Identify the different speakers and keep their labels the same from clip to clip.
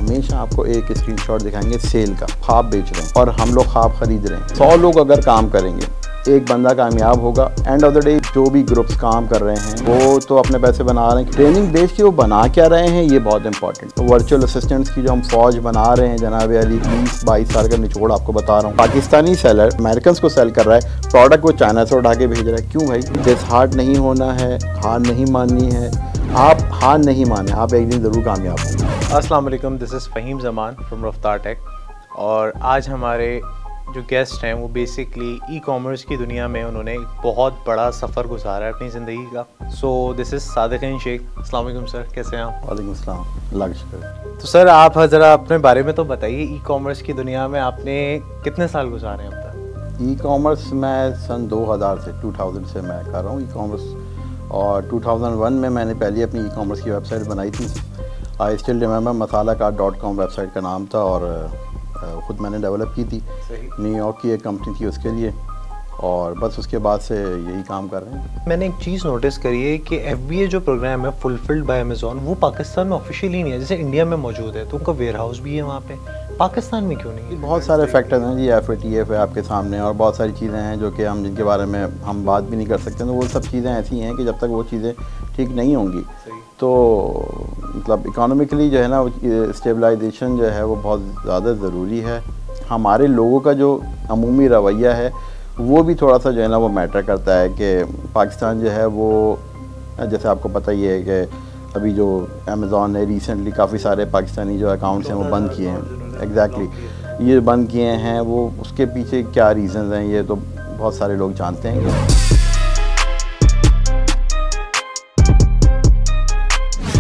Speaker 1: हमेशा आपको एक स्क्रीनशॉट दिखाएंगे सेल का, ख्वाब बेच रहे हैं और हम लोग ख्वाब खरीद रहे हैं। 100 लोग अगर काम करेंगे, एक बंदा कामयाब होगा। एंड ऑफ द डे जो भी ग्रुप्स काम कर रहे हैं वो तो अपने पैसे बना रहे हैं, ट्रेनिंग बेच के वो बना क्या रहे हैं ये बहुत इंपॉर्टेंट। तो वर्चुअल असिस्टेंट्स की जो हम फौज बना रहे हैं जनाब अली, 20-22 साल का निचोड़ आपको बता रहा हूँ। पाकिस्तानी सेलर अमेरिकन को सेल कर रहा है, प्रोडक्ट को चाइना से उठा के भेज रहा है। क्यों भाई? डिसहार्ट नहीं होना है, हार नहीं माननी है। आप हार नहीं माने, आप एक दिन ज़रूर कामयाब होंगे।
Speaker 2: अस्सलाम वालेकुम, this is Faheem Zaman from Raftaar tech. और आज हमारे जो गेस्ट हैं वो बेसिकली ई कॉमर्स की दुनिया में उन्होंने एक बहुत बड़ा सफ़र गुजारा है अपनी ज़िंदगी का। So this is Sadiqeen Sheikh. अस्सलाम वालेकुम सर, कैसे हैं आप?
Speaker 1: वालेकुम अस्सलाम, अल्लाह का शुक्र।
Speaker 2: तो सर आप ज़रा अपने बारे में तो बताइए, ई कॉमर्स की दुनिया में आपने कितने साल गुजारे हैं अब तक?
Speaker 1: ई कॉमर्स मैं सन 2000 से मैं कर रहा हूँ ई कॉमर्स। और 2001 में मैंने पहले अपनी ई कॉमर्स की वेबसाइट बनाई थी। I still remember, masalaCart.com website का नाम था और ख़ुद मैंने डेवलप की थी। न्यूयॉर्क की एक कंपनी थी उसके लिए, और बस उसके बाद से यही काम कर रहे हैं।
Speaker 2: मैंने एक चीज़ नोटिस करी है कि FBA जो प्रोग्राम है फुलफिल्ड बाय अमेज़ॉन, वो पाकिस्तान में ऑफिशियली नहीं है। जैसे इंडिया में मौजूद है तो उनका वेयर हाउस भी है वहाँ पे, पाकिस्तान में क्यों नहीं है?
Speaker 1: बहुत सारे फैक्टर्स हैं जी, FATF है आपके सामने और बहुत सारी चीज़ें हैं जो कि हम जिनके बारे में हम बात भी नहीं कर सकते। तो वो सब चीज़ें ऐसी हैं कि जब तक वो चीज़ें ठीक नहीं होंगी तो मतलब इकोनॉमिकली जो है ना स्टेबलाइजेशन जो है वो बहुत ज़्यादा ज़रूरी है। हमारे लोगों का जो अमूमी रवैया है वो भी थोड़ा सा जो है ना वो मैटर करता है कि पाकिस्तान जो है वो, जैसे आपको पता ही है कि अभी जो अमेज़ॉन ने रिसेंटली काफ़ी सारे पाकिस्तानी जो अकाउंट्स हैं वो बंद किए हैं। एग्जैक्टली ये बंद किए हैं, वो उसके पीछे क्या रीज़न्स हैं ये तो बहुत सारे लोग जानते हैं।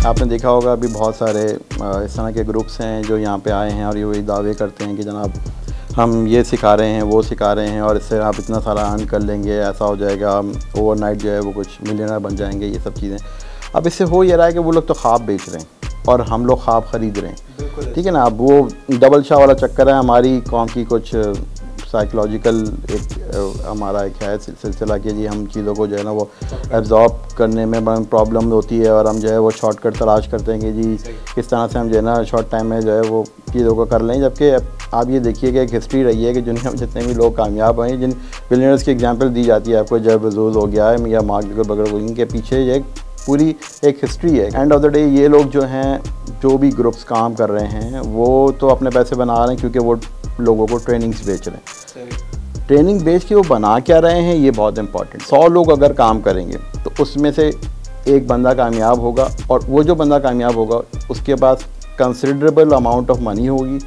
Speaker 1: आपने देखा होगा अभी बहुत सारे इस तरह के ग्रुप्स हैं जो यहाँ पे आए हैं और ये वही दावे करते हैं कि जनाब हम ये सिखा रहे हैं, वो सिखा रहे हैं और इससे आप इतना सारा अर्न कर लेंगे, ऐसा हो जाएगा, ओवरनाइट जो है वो कुछ मिलियनर बन जाएंगे, ये सब चीज़ें। अब इससे हो ये रहा है कि वो लोग तो ख्वाब बेच रहे हैं और हम लोग ख्वाब ख़रीद रहे हैं। ठीक है ना? अब वो डबल शाह वाला चक्कर है हमारी कौम की, कुछ साइकोलॉजिकल एक हमारा एक है सिलसिला कि जी हम चीज़ों को जो है ना वो एब्जॉर्ब करने में बड़ी प्रॉब्लम होती है और हम जो है वो शॉर्टकट तलाश करते हैं कि जी किस तरह से हम जो है ना शॉर्ट टाइम में जो है वो चीज़ों को कर लें। जबकि आप ये देखिए कि एक हिस्ट्री रही है कि दुनिया में जितने भी लोग कामयाब हैं, जिन बिलियनर्स की एग्जांपल दी जाती है आपको, जेफ बेज़ोस हो गया है या मार्क ज़ुकरबर्ग, इनके पीछे ये पूरी एक हिस्ट्री है। एंड ऑफ द डे ये लोग जो हैं, जो भी ग्रुप्स काम कर रहे हैं वो तो अपने पैसे बना रहे हैं क्योंकि वो लोगों को ट्रेनिंग्स बेच रहे हैं। ट्रेनिंग बेच के वो बना क्या रहे हैं ये बहुत इंपॉर्टेंट। 100 लोग अगर काम करेंगे तो उसमें से एक बंदा कामयाब होगा और वो जो बंदा कामयाब होगा उसके पास कंसिडरेबल अमाउंट ऑफ मनी होगी,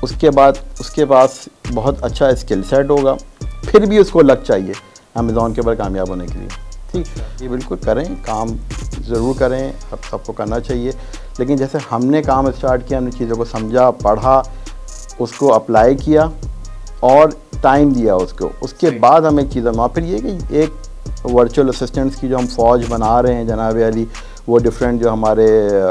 Speaker 1: उसके बाद उसके पास बहुत अच्छा स्किल सेट होगा, फिर भी उसको लक चाहिए अमेज़ॉन के ऊपर कामयाब होने के लिए। ठीक, ये बिल्कुल करें, काम ज़रूर करें, सबको करना चाहिए। लेकिन जैसे हमने काम स्टार्ट किया, हमने चीज़ों को समझा, पढ़ा, उसको अप्लाई किया और टाइम दिया उसको, उसके बाद हम एक चीज़ फिर ये कि एक वर्चुअल असिस्टेंट्स की जो हम फौज बना रहे हैं जनाब अली, वो डिफरेंट जो हमारे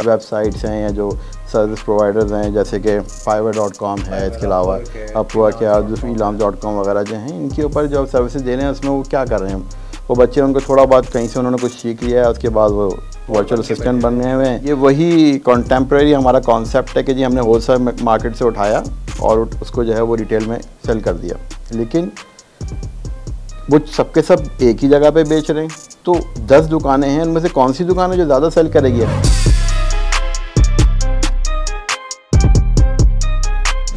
Speaker 1: वेबसाइट्स हैं या जो सर्विस प्रोवाइडर्स हैं जैसे कि fiverr.com है, इसके अलावा अपवर्क या freelance.com वगैरह जो हैं, इनके ऊपर जो सर्विसेज दे रहे हैं उसमें वो क्या कर रहे हैं, वो बच्चे उनको थोड़ा बहुत कहीं से उन्होंने कुछ सीख लिया है, उसके बाद वो वर्चुअल असिस्टेंट बन गए हुए हैं। ये वही कॉन्टेम्प्रेरी हमारा कॉन्सेप्ट है कि जी हमने होलसेल मार्केट से उठाया और उसको जो है वो रिटेल में सेल कर दिया, लेकिन वो सबके सब एक ही जगह पे बेच रहे हैं। तो 10 दुकानें हैं, उनमें से कौन सी दुकान है जो ज़्यादा सेल करेगी?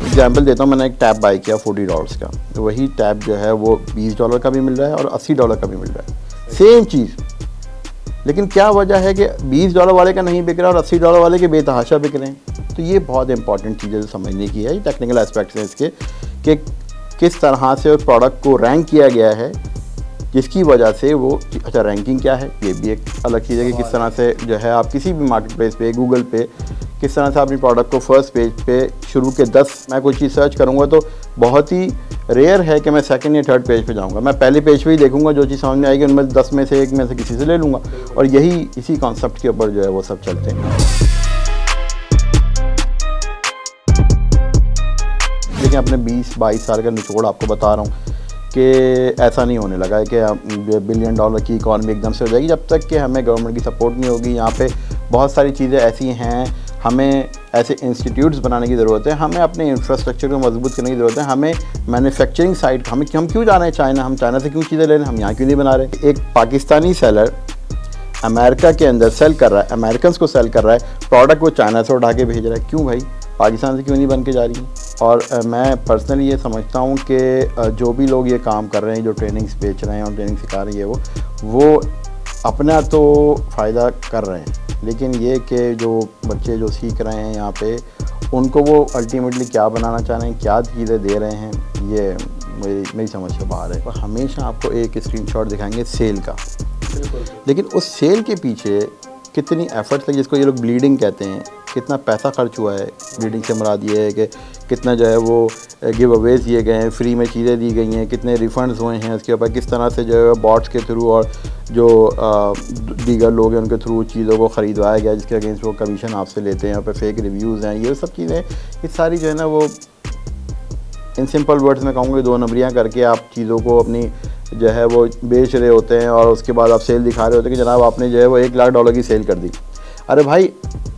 Speaker 1: एग्जाम्पल देता हूँ, मैंने एक टैब बाई किया $40 का, तो वही टैब जो है वो $20 का भी मिल रहा है और $80 का भी मिल रहा है, सेम चीज़। लेकिन क्या वजह है कि $20 वाले का नहीं बिक रहा और $80 वाले के बेतहाशा बिक रहे हैं? तो ये बहुत इंपॉर्टेंट चीज़ें समझने की है, टेक्निकल एस्पेक्ट्स हैं इसके कि किस तरह से प्रोडक्ट को रैंक किया गया है, जिसकी वजह से वो अच्छा रैंकिंग क्या है ये भी एक अलग चीज़ है कि किस तरह से जो है आप किसी भी मार्केट प्लेस पे, गूगल पे, किस तरह से अपनी प्रोडक्ट को फर्स्ट पेज पे शुरू के 10 मैं कोई चीज़ सर्च करूँगा तो बहुत ही रेयर है कि मैं सेकंड या थर्ड पेज पे जाऊँगा। मैं पहले पेज पे ही देखूँगा, जो चीज़ समझ में आएगी उनमें 10 में से 1 में से किसी से ले लूँगा, और यही इसी कॉन्सेप्ट के ऊपर जो है वो सब चलते हैं। लेकिन अपने 20-22 साल का निचोड़ आपको बता रहा हूँ कि ऐसा नहीं होने लगा है कि बिलियन डॉलर की इकॉनमी एकदम से हो जाएगी जब तक कि हमें गवर्नमेंट की सपोर्ट नहीं होगी। यहाँ पे बहुत सारी चीज़ें ऐसी हैं, हमें ऐसे इंस्टीट्यूट्स बनाने की ज़रूरत है, हमें अपने इंफ्रास्ट्रक्चर को मजबूत करने की ज़रूरत है, हमें मैन्युफैक्चरिंग साइड हम क्यों जा रहे हैं चाइना, हम चाइना से क्यों चीज़ें ले रहे हैं, हम यहाँ क्यों नहीं बना रहे। एक पाकिस्तानी सेलर अमेरिका के अंदर सेल कर रहा है, अमेरिकन को सेल कर रहा है, प्रोडक्ट वो चाइना से उठा के भेज रहा है, क्यों भाई पाकिस्तान से क्यों नहीं बन के जा रही है। और मैं पर्सनली ये समझता हूँ कि जो भी लोग ये काम कर रहे हैं, जो ट्रेनिंग्स बेच रहे हैं और ट्रेनिंग सिखा रही है, वो अपना तो फ़ायदा कर रहे हैं, लेकिन ये कि जो बच्चे जो सीख रहे हैं यहाँ पे, उनको वो अल्टीमेटली क्या बनाना चाह रहे हैं, क्या चीज़ें दे रहे हैं, ये मेरी समझ से बाहर है। और हमेशा आपको एक स्क्रीनशॉट दिखाएंगे सेल का, लेकिन उस सेल के पीछे कितनी एफर्ट्स लगी, जिसको ये लोग ब्लीडिंग कहते हैं, कितना पैसा खर्च हुआ है। ब्लीडिंग से मुराद ये है कि कितना जो है वो गिव अवेज दिए गए हैं, फ्री में चीज़ें दी गई हैं, कितने रिफंड्स हुए हैं, उसके ऊपर किस तरह से जो है बॉट्स के थ्रू और जो दीगर लोग हैं उनके थ्रू चीज़ों को ख़रीदवाया गया, जिसके अगेंस्ट वो कमीशन आपसे लेते हैं, यहाँ पर फेक रिव्यूज़ हैं, ये सब चीज़ें, ये सारी जो है ना वो इन सिंपल वर्ड्स में कहूँगी 2 नंबरियाँ करके आप चीज़ों को अपनी जो है वो बेच रहे होते हैं, और उसके बाद आप सेल दिखा रहे होते हैं कि जनाब आपने जो है वो $1 लाख की सेल कर दी। अरे भाई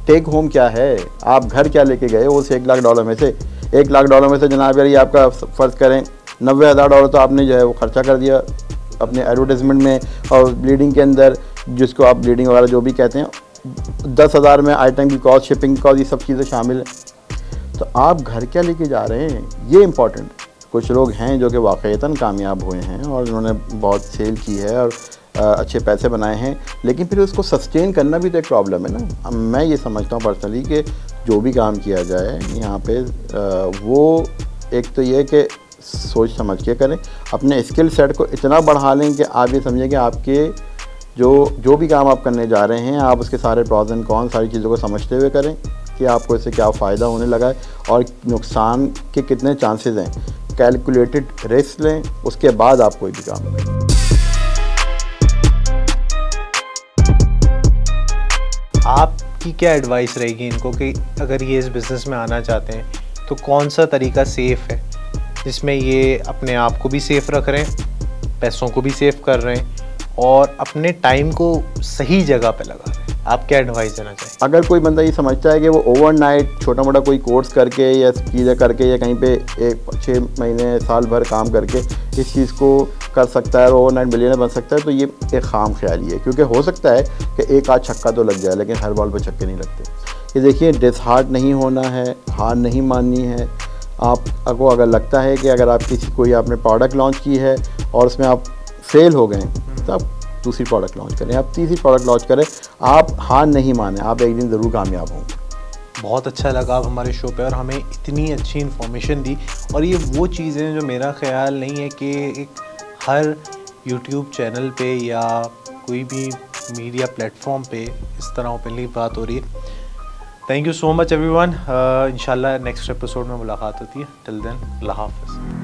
Speaker 1: टेक होम क्या है, आप घर क्या लेके गए उस $1 लाख में से। $1 लाख में से जनाब यार ये आपका फ़र्ज़ करें $90,000 तो आपने जो है वो खर्चा कर दिया अपने एडवर्टाइजमेंट में, और ब्लीडिंग के अंदर जिसको आप ब्लीडिंग वगैरह जो भी कहते हैं, 10,000 में आइटम की कॉस्ट, शिपिंग कॉस्ट, ये सब चीज़ें शामिल हैं। तो आप घर क्या लेके जा रहे हैं, ये इंपॉर्टेंट। कुछ लोग हैं जो कि वाक़ईतन कामयाब हुए हैं और उन्होंने बहुत सेल की है और अच्छे पैसे बनाए हैं, लेकिन फिर उसको सस्टेन करना भी तो एक प्रॉब्लम है ना। मैं ये समझता हूँ पर्सनली कि जो भी काम किया जाए यहाँ पे वो एक तो ये कि सोच समझ के करें, अपने स्किल सेट को इतना बढ़ा लें कि आप ये समझें कि आपके जो भी काम आप करने जा रहे हैं, आप उसके सारे प्रॉज एंड कॉन्स सारी चीज़ों को समझते हुए करें कि आपको इससे क्या फ़ायदा होने लगा है और नुकसान के कितने चांसेस हैं। कैलकुलेटेड रिस्क लें, उसके बाद आप कोई भी काम करें।
Speaker 2: आपकी क्या एडवाइस रहेगी इनको कि अगर ये इस बिज़नेस में आना चाहते हैं तो कौन सा तरीका सेफ़ है जिसमें ये अपने आप को भी सेफ़ रख रहे हैं, पैसों को भी सेव कर रहे हैं और अपने टाइम को सही जगह पे लगा रहे हैं? आप क्या एडवाइस देना चाहिए?
Speaker 1: अगर कोई बंदा ये समझता है कि वो ओवरनाइट छोटा मोटा कोई कोर्स करके या चीज़ें करके या कहीं पे 6 महीने साल भर काम करके इस चीज़ को कर सकता है और ओवरनाइट मिलियनर बन सकता है, तो ये एक खाम ख्याली है। क्योंकि हो सकता है कि एक आध छक्का तो लग जाए, लेकिन हर बॉल पर छक्के नहीं लगते। ये देखिए, डिसहार्ट नहीं होना है, हार नहीं माननी है। आपको अगर लगता है कि अगर आप कोई आपने प्रोडक्ट लॉन्च की है और उसमें आप फेल हो गए तो आप दूसरी प्रोडक्ट लॉन्च करें, आप तीसरी प्रोडक्ट लॉन्च करें, आप हार नहीं माने, आप एक दिन ज़रूर कामयाब होंगे।
Speaker 2: बहुत अच्छा लगा आप हमारे शो पे और हमें इतनी अच्छी इन्फॉर्मेशन दी। और ये वो चीज़ें जो मेरा ख्याल नहीं है कि एक हर यूट्यूब चैनल पे या कोई भी मीडिया प्लेटफॉर्म पे इस तरह ओपनली बात हो रही है। Thank you so much everyone. इंशाल्लाह नेक्स्ट एपिसोड में मुलाकात होती है। टिल देन, अल्लाह हाफ़िज़।